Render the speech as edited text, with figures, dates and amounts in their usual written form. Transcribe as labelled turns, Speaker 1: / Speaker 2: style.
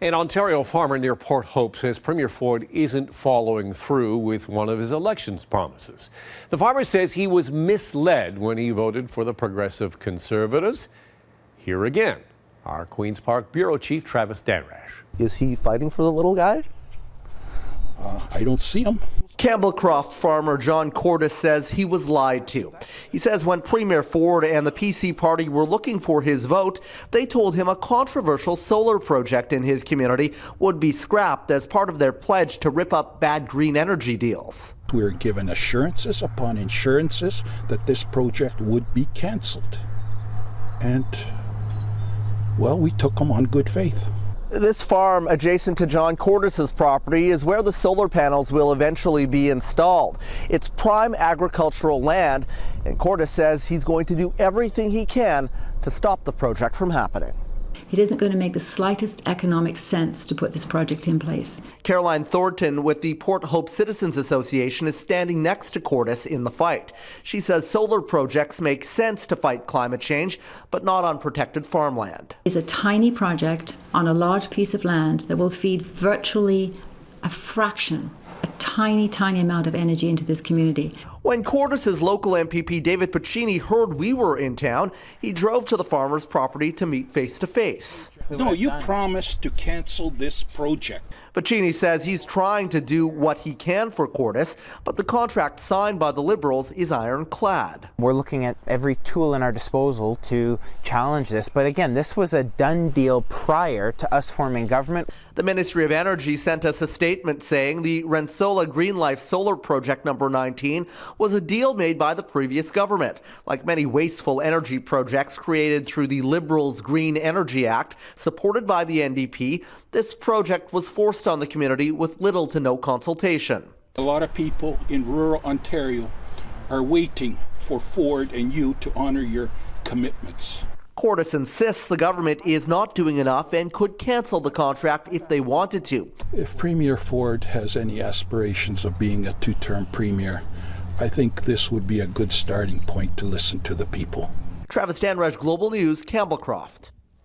Speaker 1: An Ontario farmer near Port Hope says Premier Ford isn't following through with one of his elections promises. The farmer says he was misled when he voted for the Progressive Conservatives. Here again, our Queen's Park Bureau Chief Travis Danrash.
Speaker 2: Is he fighting for the little guy?
Speaker 3: I don't see him.
Speaker 2: Campbellcroft farmer John Cordes says he was lied to. He says when Premier Ford and the PC party were looking for his vote, they told him a controversial solar project in his community would be scrapped as part of their pledge to rip up bad green energy deals.
Speaker 3: We were given assurances upon assurances that this project would be cancelled. And, well, we took them on good faith.
Speaker 2: This farm adjacent to John Cordes' property is where the solar panels will eventually be installed. It's prime agricultural land, and Cordes says he's going to do everything he can to stop the project from happening.
Speaker 4: It isn't going to make the slightest economic sense to put this project in place.
Speaker 2: Caroline Thornton with the Port Hope Citizens Association is standing next to Cordes in the fight. She says solar projects make sense to fight climate change, but not on protected farmland.
Speaker 4: It's a tiny project on a large piece of land that will feed virtually a fraction, a tiny, tiny amount of energy into this community.
Speaker 2: When Cordes' local MPP David Piccini heard we were in town, he drove to the farmer's property to meet face to face.
Speaker 3: No, you promised to cancel this project.
Speaker 2: Piccini says he's trying to do what he can for Cordes, but the contract signed by the Liberals is ironclad.
Speaker 5: We're looking at every tool in our disposal to challenge this, but again, this was a done deal prior to us forming government.
Speaker 2: The Ministry of Energy sent us a statement saying the Rensselaer Green Life Solar Project number 19 was a deal made by the previous government. Like many wasteful energy projects created through the Liberals' Green Energy Act, supported by the NDP, this project was forced on the community with little to no consultation.
Speaker 3: A lot of people in rural Ontario are waiting for Ford and you to honor your commitments.
Speaker 2: Cordes insists the government is not doing enough and could cancel the contract if they wanted to.
Speaker 3: If Premier Ford has any aspirations of being a two-term premier, I think this would be a good starting point to listen to the people.
Speaker 2: Travis Danrash, Global News, Campbellcroft.